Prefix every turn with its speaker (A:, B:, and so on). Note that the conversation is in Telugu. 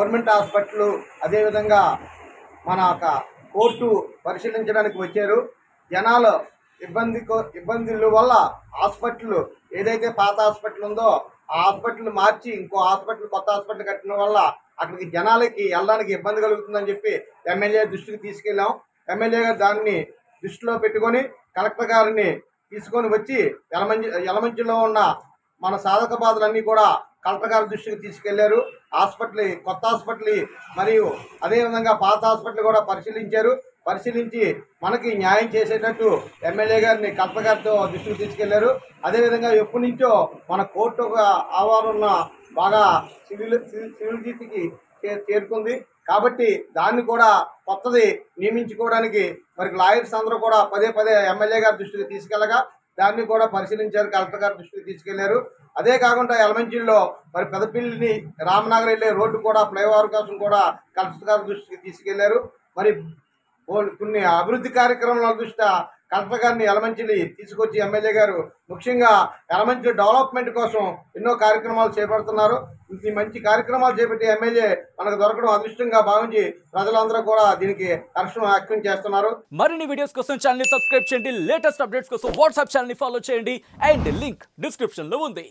A: గవర్నమెంట్ హాస్పిటల్ అదేవిధంగా మన కోర్టు పరిశీలించడానికి వచ్చారు. జనాలు ఇబ్బందుల వల్ల హాస్పిటల్ ఏదైతే పాత హాస్పిటల్ ఉందో ఆ హాస్పిటల్ మార్చి ఇంకో హాస్పిటల్ కొత్త హాస్పిటల్ కట్టడం వల్ల అక్కడికి జనాలకి వెళ్ళడానికి ఇబ్బంది కలుగుతుందని చెప్పి ఎమ్మెల్యే దృష్టికి తీసుకెళ్ళాం. ఎమ్మెల్యే గారు దాన్ని దృష్టిలో పెట్టుకొని కలెక్టర్ గారిని తీసుకొని వచ్చి యలమంచిలో ఉన్న మన సాధక బాధలన్నీ కూడా కలెక్టర్ గారి దృష్టికి తీసుకెళ్లారు. హాస్పిటల్ కొత్త హాస్పిటల్ మరియు అదేవిధంగా పాత హాస్పిటల్ కూడా పరిశీలించి మనకి న్యాయం చేసేటట్టు ఎమ్మెల్యే గారిని కలెక్టర్ గారితో దృష్టికి తీసుకెళ్లారు. అదేవిధంగా ఎప్పటి నుంచో మన కోర్టు ఆవరణ బాగా సివిలిటీకి చేరుకుంది కాబట్టి దాన్ని కూడా కొత్తది నియమించుకోవడానికి మరి లాయర్స్ అందరూ కూడా పదే ఎమ్మెల్యే గారి దృష్టికి తీసుకెళ్లగా దాన్ని కూడా పరిశీలించారు, కలెక్టర్ గారి దృష్టికి తీసుకెళ్లారు. అదే కాకుండా యలమంచిలో మరి పెదపల్లిని రామనగర్ వెళ్ళే రోడ్డు కూడా ఫ్లైఓవర్ కోసం కూడా కలెక్టర్ గారి దృష్టికి తీసుకెళ్లారు. మరి కొన్ని అభివృద్ధి కార్యక్రమాల దృష్ట్యా కలెక్టర్ గారిని యలమంచిలి తీసుకొచ్చి ఎమ్మెల్యే గారు ముఖ్యంగా యలమంచి డెవలప్మెంట్ కోసం ఎన్నో కార్యక్రమాలు చేపడుతున్నారు. ఈ మంచి కార్యక్రమాలు చేపట్టి ఎమ్మెల్యే మనకు దొరకడం అదృష్టంగా భావించి ప్రజలందరూ కూడా దీనికి హర్షం వ్యక్తం చేస్తున్నారు.
B: మరిన్ని వీడియోస్ కోసం ఛానల్ ని సబ్స్క్రైబ్ చేయండి, లేటెస్ట్ అప్డేట్స్ కోసం వాట్సాప్ ఛానల్ ని ఫాలో చేయండి అండ్ లింక్ డిస్క్రిప్షన్ లో ఉంది.